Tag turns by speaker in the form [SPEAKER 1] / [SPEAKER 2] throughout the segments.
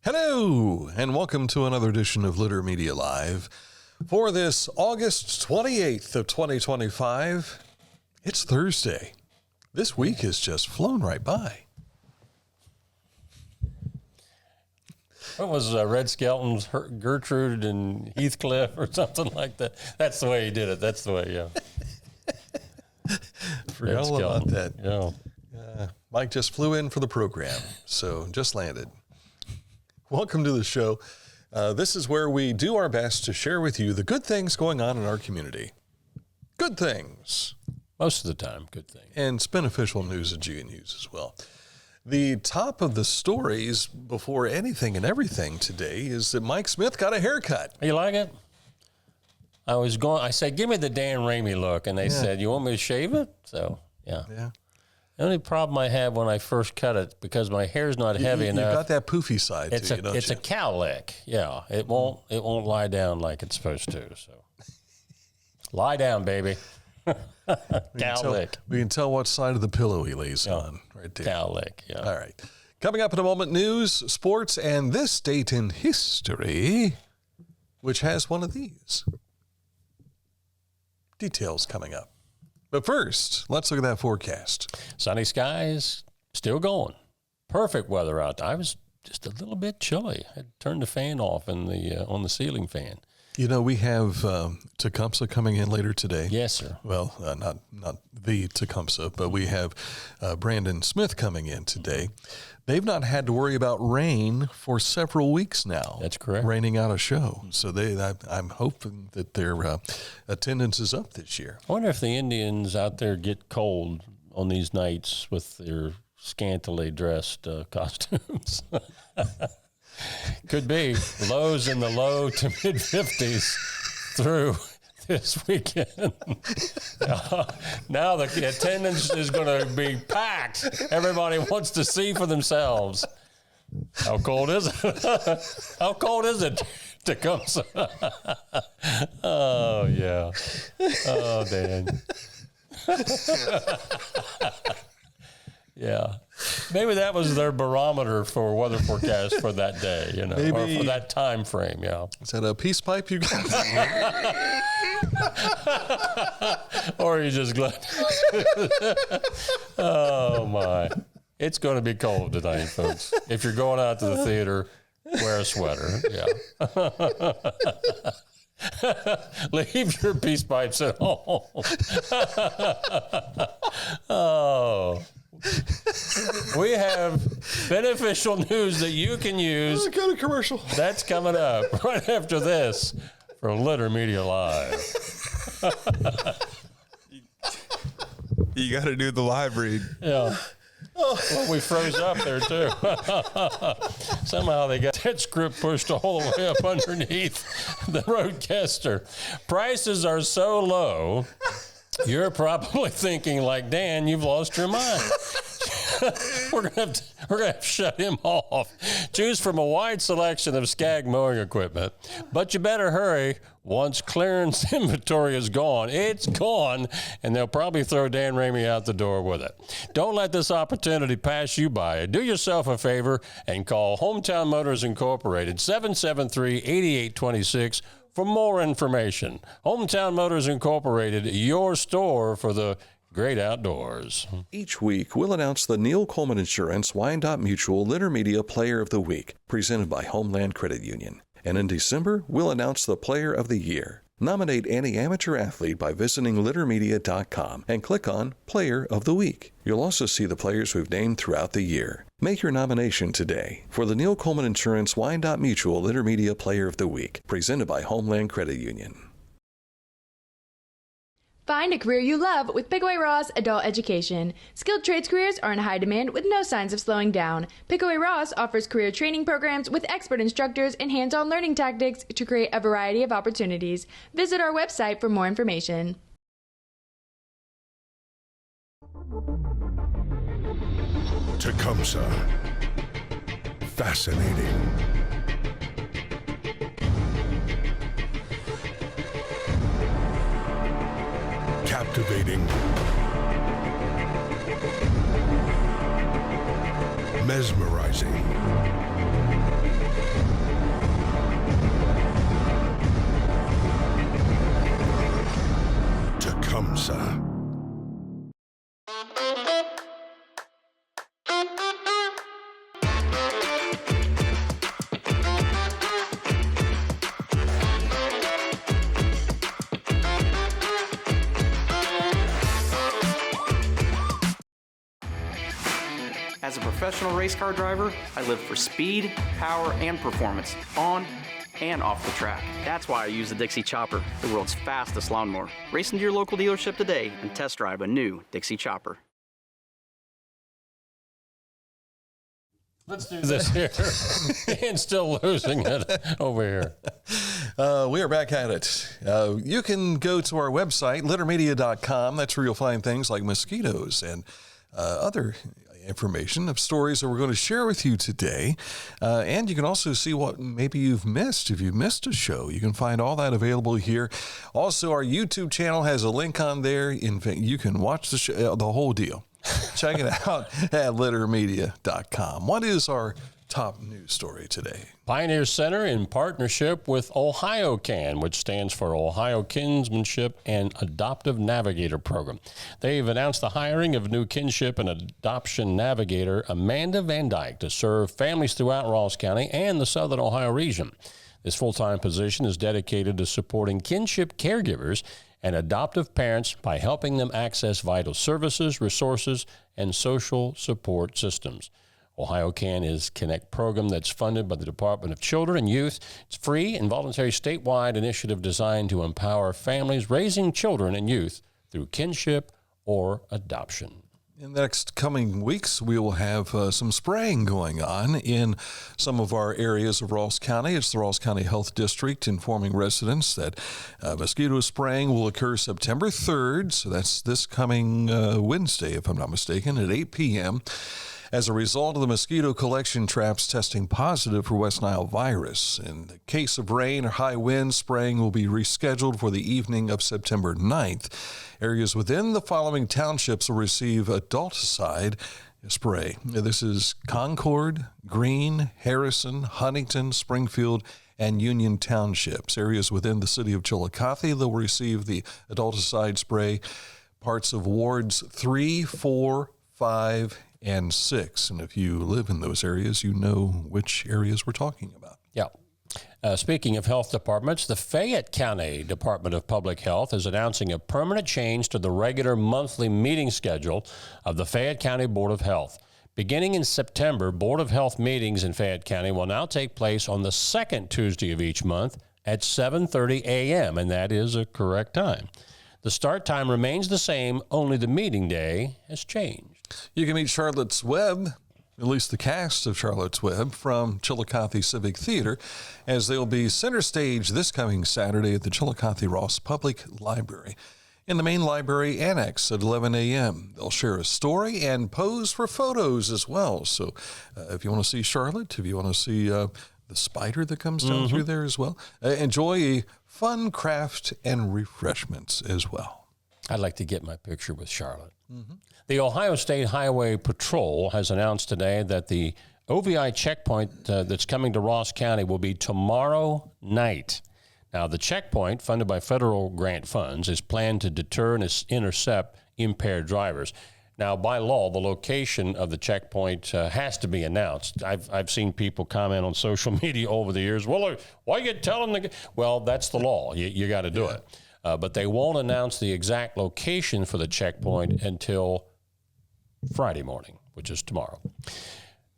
[SPEAKER 1] Hello, and welcome to another edition of Litter Media Live. For this August 28th of 2025, it's Thursday. This week has just flown right by.
[SPEAKER 2] What was Red Skelton's Gertrude and Heathcliff or something like that? That's the way he did it. That's the way, yeah.
[SPEAKER 1] Forgot all about that.
[SPEAKER 2] Yeah.
[SPEAKER 1] Mike just flew in for the program, so just landed. Welcome to the show. This is where we do our best to share with you the good things going on in our community. Good things.
[SPEAKER 2] Most of the time, good things.
[SPEAKER 1] And it's beneficial news that you can use as well. The top of the stories before anything and everything today is that Mike Smith got a haircut.
[SPEAKER 2] You like it? I said, give me the Dan Ramey look. And they said, you want me to shave it? So, yeah. The only problem I had when I first cut it, because my hair's not heavy enough.
[SPEAKER 1] You got that poofy side to you, don't you?
[SPEAKER 2] It's a cowlick. Yeah. It won't lie down like it's supposed to. So lie down, baby. Cowlick.
[SPEAKER 1] We can tell what side of the pillow he lays on right there.
[SPEAKER 2] Cowlick, yeah.
[SPEAKER 1] All right. Coming up in a moment, news, sports, and this date in history, which has one of these. Details coming up. But first, let's look at that forecast.
[SPEAKER 2] Sunny skies, still going. Perfect weather out there. I was just a little bit chilly. I turned the fan off on the ceiling fan.
[SPEAKER 1] You know, we have Tecumseh coming in later today.
[SPEAKER 2] Yes, sir.
[SPEAKER 1] Well, not the Tecumseh, but we have Brandon Smith coming in today. They've not had to worry about rain for several weeks now.
[SPEAKER 2] That's correct.
[SPEAKER 1] Raining out a show. So I'm hoping that their attendance is up this year.
[SPEAKER 2] I wonder if the Indians out there get cold on these nights with their scantily dressed costumes. Could be. Lows in the low to mid 50s through this weekend. Now the attendance is going to be packed. Everybody wants to see for themselves. How cold is it? How cold is it to come? Oh, yeah. Oh, Dan. Yeah. Maybe that was their barometer for weather forecast for that day,
[SPEAKER 1] Maybe.
[SPEAKER 2] Or for that time frame, yeah.
[SPEAKER 1] Is that a peace pipe you got?
[SPEAKER 2] Or you just glad. Oh, my. It's going to be cold tonight, folks. If you're going out to the theater, wear a sweater, yeah. Leave your peace pipes at home. Oh. We have beneficial news that you can use.
[SPEAKER 1] Go to commercial.
[SPEAKER 2] That's coming up right after this for Litter Media Live.
[SPEAKER 3] You got to do the live read.
[SPEAKER 2] Yeah. Well, we froze up there, too. Somehow they got that script pushed all the way up underneath the roadcaster. Prices are so low, you're probably thinking, like, Dan, you've lost your mind. We're gonna have to shut him off. Choose from a wide selection of Skag mowing equipment, but you better hurry. Once clearance inventory is gone, it's gone, and they'll probably throw Dan Ramey out the door with it. Don't let this opportunity pass you by. Do yourself a favor and call Hometown Motors Incorporated, 773-8826 for more information. Hometown Motors Incorporated, your store for the great outdoors.
[SPEAKER 1] Each week, we'll announce the Neil Coleman Insurance Wyandotte Mutual Litter Media Player of the Week, presented by Homeland Credit Union. And in December, we'll announce the Player of the Year. Nominate any amateur athlete by visiting littermedia.com and click on Player of the Week. You'll also see the players we've named throughout the year. Make your nomination today for the Neil Coleman Insurance Wyandotte Mutual Litter Media Player of the Week, presented by Homeland Credit Union.
[SPEAKER 4] Find a career you love with Pickaway Ross Adult Education. Skilled trades careers are in high demand with no signs of slowing down. Pickaway Ross offers career training programs with expert instructors and hands-on learning tactics to create a variety of opportunities. Visit our website for more information.
[SPEAKER 5] Tecumseh. Fascinating. Captivating. Mesmerizing.
[SPEAKER 6] As a professional race car driver, I live for speed, power, and performance on and off the track. That's why I use the Dixie Chopper, the world's fastest lawnmower. Race into your local dealership today and test drive a new Dixie Chopper.
[SPEAKER 2] Let's do this here. And still losing it over here.
[SPEAKER 1] We are back at it. You can go to our website, littermedia.com. That's where you'll find things like mosquitoes and other information of stories that we're going to share with you today. And you can also see what maybe you've missed. If you've missed a show, you can find all that available here. Also, our YouTube channel has a link on there. In fact, you can watch the show, the whole deal. Check it out at littermedia.com. What is our top news story today?
[SPEAKER 2] Pioneer Center in partnership with OhioCAN, which stands for Ohio Kinsmanship and Adoptive Navigator Program. They've announced the hiring of new Kingship and Adoption Navigator Amanda Van Dyke to serve families throughout Ross County and the Southern Ohio region. This full-time position is dedicated to supporting kinship caregivers and adoptive parents by helping them access vital services, resources, and social support systems. OhioCAN is a Connect program that's funded by the Department of Children and Youth. It's free and voluntary statewide initiative designed to empower families raising children and youth through kinship or adoption.
[SPEAKER 1] In the next coming weeks, we will have some spraying going on in some of our areas of Ross County. It's the Ross County Health District informing residents that mosquito spraying will occur September 3rd. So that's this coming Wednesday, if I'm not mistaken, at 8 p.m. as a result of the mosquito collection traps testing positive for West Nile virus. In the case of rain or high winds, spraying will be rescheduled for the evening of September 9th. Areas within the following townships will receive adulticide spray. This is Concord, Greene, Harrison, Huntington, Springfield, and Union Townships. Areas within the city of Chillicothe that will receive the adulticide spray. Parts of wards 3, 4, 5, and 6. And if you live in those areas, you know which areas we're talking about.
[SPEAKER 2] Yeah. Speaking of health departments, the Fayette County Department of Public Health is announcing a permanent change to the regular monthly meeting schedule of the Fayette County Board of Health. Beginning in September, Board of Health meetings in Fayette County will now take place on the second Tuesday of each month at 7:30 a.m., and that is a correct time. The start time remains the same, only the meeting day has changed.
[SPEAKER 1] You can meet Charlotte's Web, at least the cast of Charlotte's Web, from Chillicothe Civic Theatre, as they'll be center stage this coming Saturday at the Chillicothe Ross Public Library. In the main library annex at 11 a.m. They'll share a story and pose for photos as well. So if you want to see Charlotte, if you want to see the spider that comes down through there as well, enjoy a fun craft and refreshments as well.
[SPEAKER 2] I'd like to get my picture with Charlotte. The Ohio State Highway Patrol has announced today that the OVI checkpoint that's coming to Ross County will be tomorrow night. Now, the checkpoint, funded by federal grant funds, is planned to deter and intercept impaired drivers. Now, by law, the location of the checkpoint has to be announced. I've seen people comment on social media over the years, well, why you tell them? Well, that's the law. You got to do it. But they won't announce the exact location for the checkpoint until Friday morning, which is tomorrow.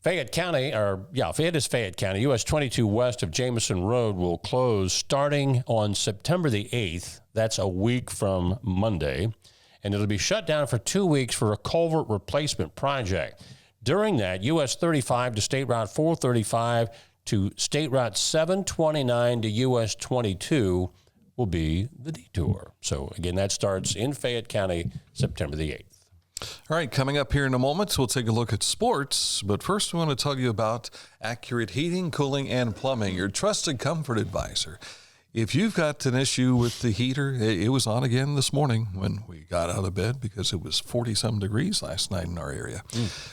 [SPEAKER 2] Fayette is Fayette County. US 22 west of Jameson Road will close starting on September the 8th. That's a week from Monday. And it'll be shut down for 2 weeks for a culvert replacement project. During that, US 35 to State Route 435 to State Route 729 to US 22 will be the detour. So, again, that starts in Fayette County, September the 8th.
[SPEAKER 1] All right, coming up here in a moment, we'll take a look at sports. But first, we want to tell you about Accurate Heating, Cooling, and Plumbing, your trusted comfort advisor. If you've got an issue with the heater, it was on again this morning when we got out of bed because it was 40-some degrees last night in our area.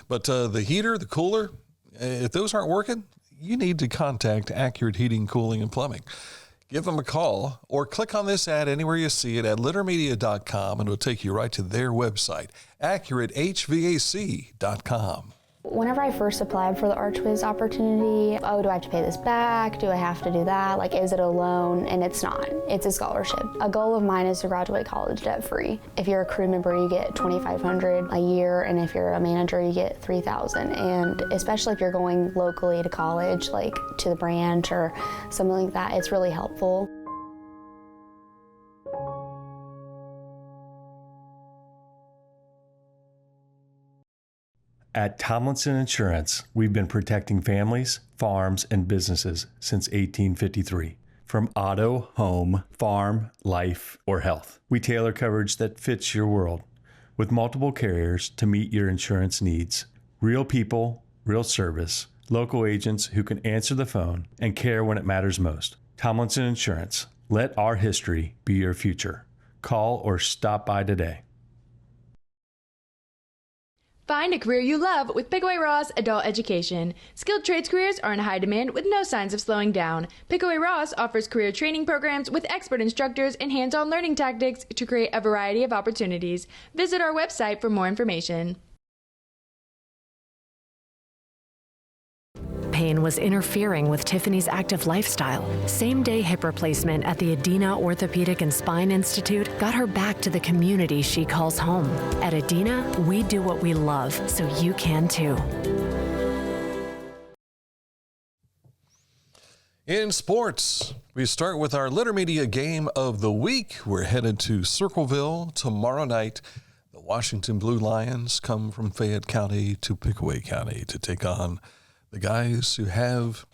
[SPEAKER 1] But the heater, the cooler, if those aren't working, you need to contact Accurate Heating, Cooling, and Plumbing. Give them a call or click on this ad anywhere you see it at littermedia.com, and it'll take you right to their website, AccurateHVAC.com.
[SPEAKER 7] Whenever I first applied for the Archways opportunity, oh, do I have to pay this back? Do I have to do that? Like, is it a loan? And it's not. It's a scholarship. A goal of mine is to graduate college debt-free. If you're a crew member, you get $2,500 a year, and if you're a manager, you get $3,000. And especially if you're going locally to college, like to the branch or something like that, it's really helpful.
[SPEAKER 8] At Tomlinson Insurance, we've been protecting families, farms, and businesses since 1853. From auto, home, farm, life, or health, we tailor coverage that fits your world. With multiple carriers to meet your insurance needs. Real people, real service, local agents who can answer the phone and care when it matters most. Tomlinson Insurance. Let our history be your future. Call or stop by today.
[SPEAKER 4] Find a career you love with Pickaway Ross Adult Education. Skilled trades careers are in high demand with no signs of slowing down. Pickaway Ross offers career training programs with expert instructors and hands-on learning tactics to create a variety of opportunities. Visit our website for more information.
[SPEAKER 9] Pain was interfering with Tiffany's active lifestyle. Same-day hip replacement at the Adina Orthopedic and Spine Institute got her back to the community she calls home. At Adina, we do what we love, so you can too.
[SPEAKER 1] In sports, we start with our Litter Media game of the week. We're headed to Circleville tomorrow night. The Washington Blue Lions come from Fayette County to Pickaway County to take on the guys who have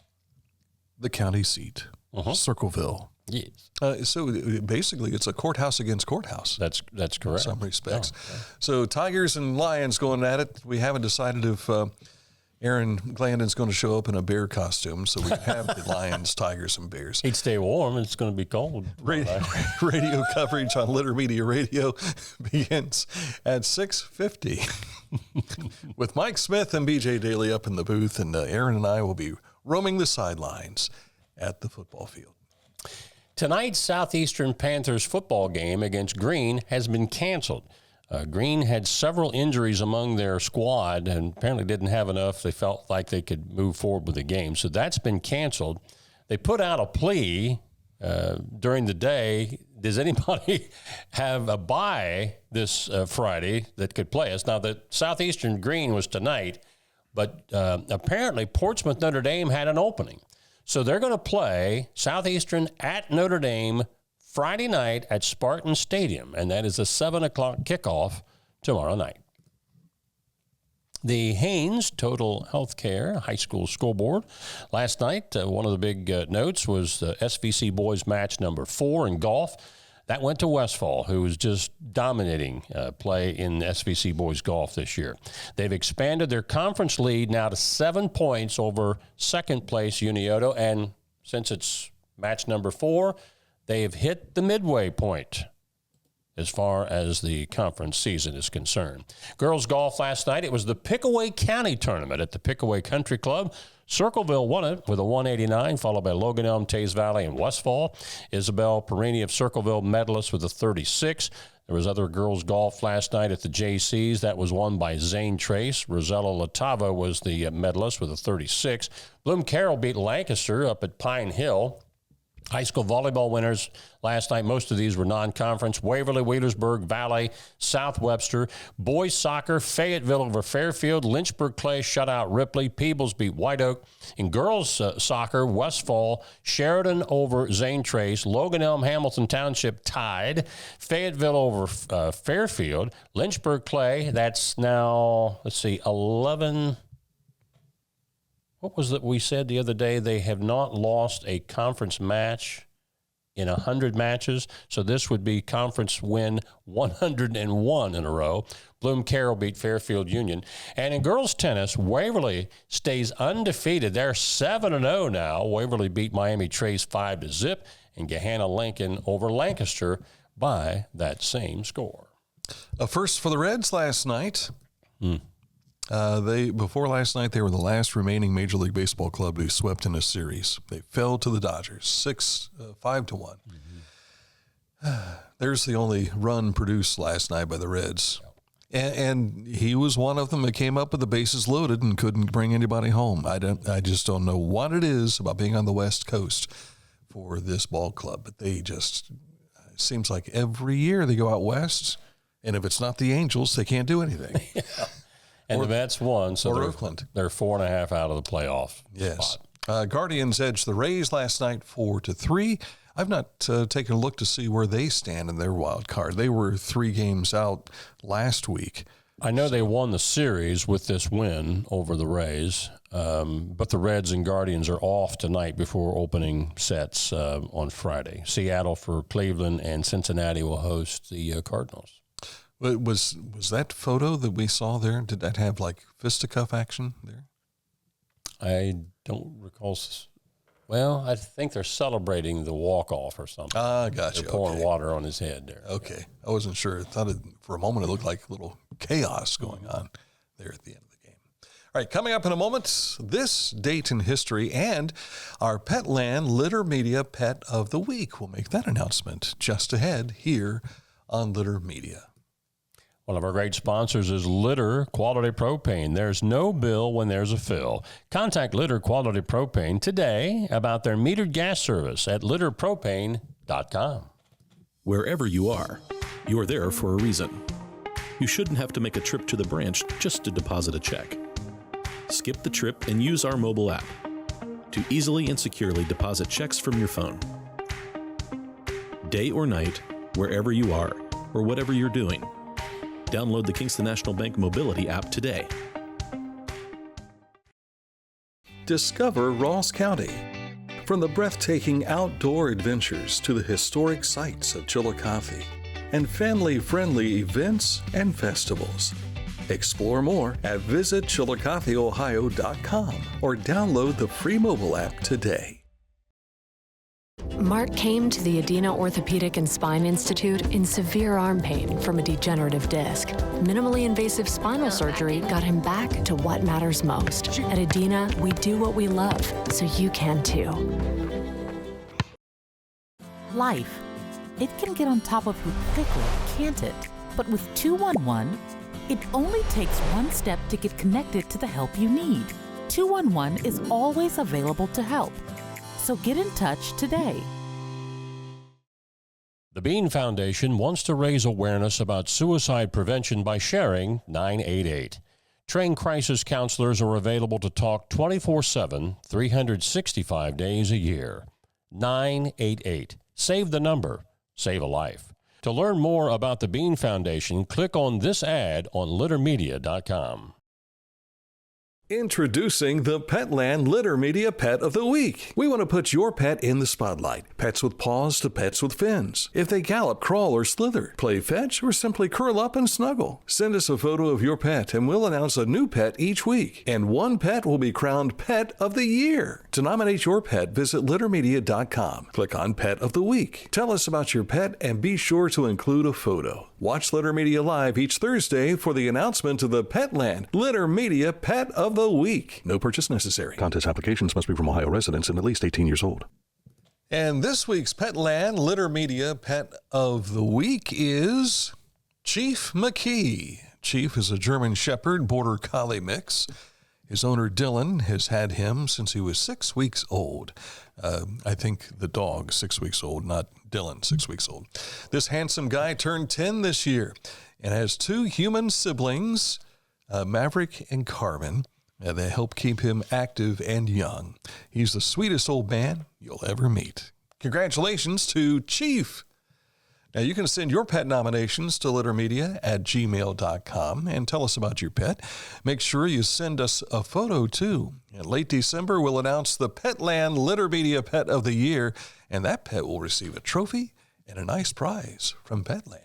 [SPEAKER 1] the county seat, Circleville.
[SPEAKER 2] Yes.
[SPEAKER 1] So basically, it's a courthouse against courthouse.
[SPEAKER 2] That's correct.
[SPEAKER 1] In some respects.
[SPEAKER 2] Oh, okay.
[SPEAKER 1] So Tigers and Lions going at it. We haven't decided if Aaron Glandon's going to show up in a bear costume, so we have the Lions, Tigers, and Bears.
[SPEAKER 2] He'd stay warm. It's going to be cold.
[SPEAKER 1] Radio coverage on Litter Media Radio begins at 6:50 with Mike Smith and BJ Daly up in the booth, and Aaron and I will be roaming the sidelines at the football field.
[SPEAKER 2] Tonight's Southeastern Panthers football game against Green has been canceled. Green had several injuries among their squad and apparently didn't have enough. They felt like they could move forward with the game. So that's been canceled. They put out a plea during the day. Does anybody have a bye this Friday that could play us? Now, the Southeastern Green was tonight, but apparently Portsmouth Notre Dame had an opening. So they're going to play Southeastern at Notre Dame Friday night at Spartan Stadium, and that is a 7 o'clock kickoff tomorrow night. The Haynes Total Healthcare High School Scoreboard. Last night, one of the big notes was the SVC boys match number 4 in golf. That went to Westfall, who was just dominating play in SVC boys golf this year. They've expanded their conference lead now to 7 points over second place Unioto, and since it's match number 4, they have hit the midway point as far as the conference season is concerned. Girls golf last night, it was the Pickaway County Tournament at the Pickaway Country Club. Circleville won it with a 189, followed by Logan Elm, Tays Valley, and Westfall. Isabel Perini of Circleville medalist with a 36. There was other girls golf last night at the JCs. That was won by Zane Trace. Rosella Latava was the medalist with a 36. Bloom Carroll beat Lancaster up at Pine Hill. High school volleyball winners last night, most of these were non-conference. Waverly, Wheelersburg, Valley, South Webster. Boys soccer, Fayetteville over Fairfield. Lynchburg Clay shut out Ripley. Peebles beat White Oak. In girls soccer, Westfall, Sheridan over Zane Trace. Logan Elm, Hamilton Township tied. Fayetteville over Fairfield. Lynchburg Clay, that's now, 11... What was that we said the other day? They have not lost a conference match in 100 matches. So this would be conference win 101 in a row. Bloom Carroll beat Fairfield Union. And in girls tennis, Waverly stays undefeated. They're 7-0 now. Waverly beat Miami Trace 5-0. And Gahanna Lincoln over Lancaster by that same score.
[SPEAKER 1] A first for the Reds last night. Before last night, they were the last remaining Major League Baseball club to be swept in a series. They fell to the Dodgers, 5-1. There's the only run produced last night by the Reds. And he was one of them that came up with the bases loaded and couldn't bring anybody home. I just don't know what it is about being on the West Coast for this ball club, but they just, it seems like every year they go out west, and if it's not the Angels, they can't do anything.
[SPEAKER 2] Yeah. And the Mets won, so
[SPEAKER 1] Oakland.
[SPEAKER 2] They're 4.5 out of the playoff spot.
[SPEAKER 1] Guardians edged the Rays last night 4-3. I've not taken a look to see where they stand in their wild card. They were 3 games out last week.
[SPEAKER 2] I know they won the series with this win over the Rays, but the Reds and Guardians are off tonight before opening sets on Friday. Seattle for Cleveland, and Cincinnati will host the Cardinals.
[SPEAKER 1] Was that photo that we saw there, did that have like fisticuff action there?
[SPEAKER 2] I don't recall. Well, I think they're celebrating the walk-off or something.
[SPEAKER 1] Gotcha.
[SPEAKER 2] They're pouring water on his head there.
[SPEAKER 1] Okay. I wasn't sure. I thought for a moment it looked like a little chaos going on there at the end of the game. All right, coming up in a moment, this date in history and our Petland Litter Media Pet of the Week. We'll make that announcement just ahead here on Litter Media.
[SPEAKER 2] One of our great sponsors is Litter Quality Propane. There's no bill when there's a fill. Contact Litter Quality Propane today about their metered gas service at litterpropane.com.
[SPEAKER 10] Wherever you are, you're there for a reason. You shouldn't have to make a trip to the branch just to deposit a check. Skip the trip and use our mobile app to easily and securely deposit checks from your phone. Day or night, wherever you are, or whatever you're doing, download the Kingston National Bank Mobility app today.
[SPEAKER 1] Discover Ross County. From the breathtaking outdoor adventures to the historic sights of Chillicothe and family-friendly events and festivals. Explore more at visitchillicotheohio.com or download the free mobile app today.
[SPEAKER 9] Mark came to the Adina Orthopedic and Spine Institute in severe arm pain from a degenerative disc. Minimally invasive spinal surgery got him back to what matters most. At Adina, we do what we love, so you can too.
[SPEAKER 11] Life. It can get on top of you quickly, can't it? But with 211, it only takes one step to get connected to the help you need. 211 is always available to help. So get in touch today.
[SPEAKER 2] The Bean Foundation wants to raise awareness about suicide prevention by sharing 988. Trained crisis counselors are available to talk 24/7, 365 days a year. 988. Save the number. Save a life. To learn more about the Bean Foundation, click on this ad on littermedia.com.
[SPEAKER 1] Introducing the Petland Litter Media Pet of the Week. We want to put your pet in the spotlight. Pets with paws to pets with fins. If they gallop, crawl, or slither, play fetch, or simply curl up and snuggle. Send us a photo of your pet and we'll announce a new pet each week. And one pet will be crowned Pet of the Year. To nominate your pet, visit littermedia.com. Click on Pet of the Week. Tell us about your pet and be sure to include a photo. Watch Litter Media Live each Thursday for the announcement of the Petland Litter Media Pet of the Week. No purchase necessary. Contest applications must be from Ohio residents and at least 18 years old. And this week's Petland Litter Media Pet of the Week is Chief McKee. Chief is a German Shepherd Border Collie mix. His owner, Dylan, has had him since he was 6 weeks old. I think the dog, 6 weeks old, not Dylan, 6 weeks old. This handsome guy turned 10 this year and has 2 human siblings, Maverick and Carmen. They help keep him active and young. He's the sweetest old man you'll ever meet. Congratulations to Chief. Now, you can send your pet nominations to littermedia@gmail.com and tell us about your pet. Make sure you send us a photo, too. In late December, we'll announce the Petland Litter Media Pet of the Year, and that pet will receive a trophy and a nice prize from Petland.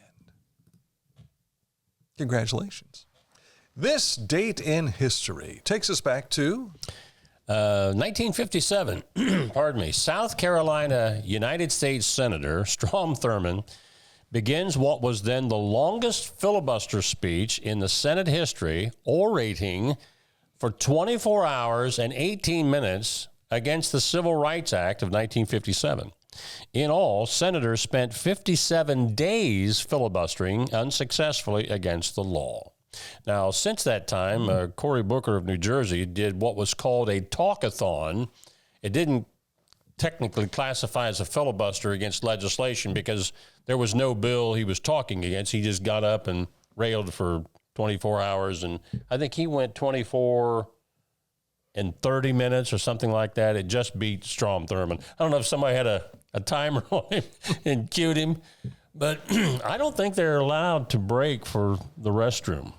[SPEAKER 1] Congratulations. This date in history takes us back to
[SPEAKER 2] 1957. Pardon me. South Carolina United States Senator Strom Thurmond begins what was then the longest filibuster speech in the Senate history, orating for 24 hours and 18 minutes against the Civil Rights Act of 1957. In all, senators spent 57 days filibustering unsuccessfully against the law. Now, since that time, Cory Booker of New Jersey did what was called a talkathon. It didn't technically classify as a filibuster against legislation because there was no bill he was talking against. He just got up and railed for 24 hours, and I think he went 24 in 30 minutes or something like that. It just beat Strom Thurmond. I don't know if somebody had a timer on him and cued him, but I don't think they're allowed to break for the restroom.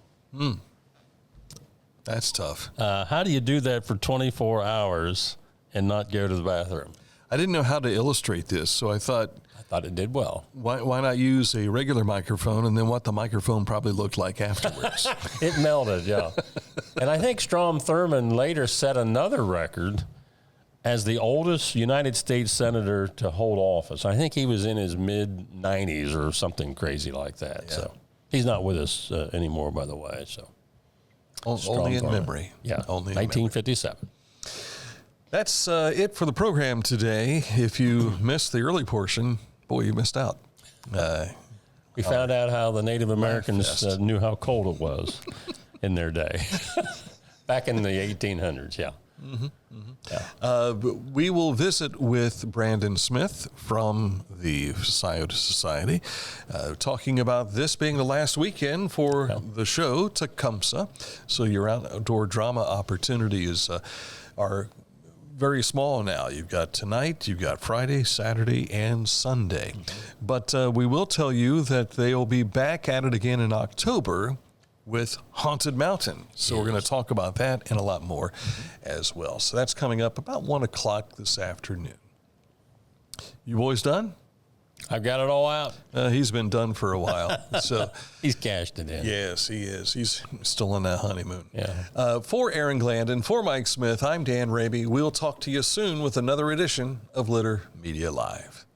[SPEAKER 12] That's tough.
[SPEAKER 2] How do you do that for 24 hours and not go to the bathroom?
[SPEAKER 12] I didn't know how to illustrate this, so I thought
[SPEAKER 2] it did well.
[SPEAKER 12] Why not use a regular microphone and then what the microphone probably looked like afterwards?
[SPEAKER 2] It melted, yeah. And I think Strom Thurmond later set another record as the oldest United States senator to hold office. I think he was in his mid-90s or something crazy like that. Yeah. So he's not with us anymore, by the way. So
[SPEAKER 12] only in memory.
[SPEAKER 2] Yeah,
[SPEAKER 12] only
[SPEAKER 2] 1957.
[SPEAKER 12] That's it for the program today. If you missed the early portion, boy, you missed out.
[SPEAKER 2] We found out how the Native Americans knew how cold it was in their day, back in the 1800s, yeah.
[SPEAKER 12] Mm-hmm, mm-hmm. Yeah. We will visit with Brandon Smith from the Scioto Society, talking about this being the last weekend for the show, Tecumseh. So your outdoor drama opportunities are very small now. You've got tonight, you've got Friday, Saturday, and Sunday. Mm-hmm. But we will tell you that they'll be back at it again in October with Haunted Mountain. So we're going to talk about that and a lot more as well. So that's coming up about 1 o'clock this afternoon. You boys done?
[SPEAKER 2] I've got it all out.
[SPEAKER 12] He's been done for a while. So
[SPEAKER 2] he's cashed it in.
[SPEAKER 12] Yes, he is. He's still on that honeymoon.
[SPEAKER 2] Yeah.
[SPEAKER 12] For Aaron Glandon, for Mike Smith, I'm Dan Raby. We'll talk to you soon with another edition of Litter Media Live.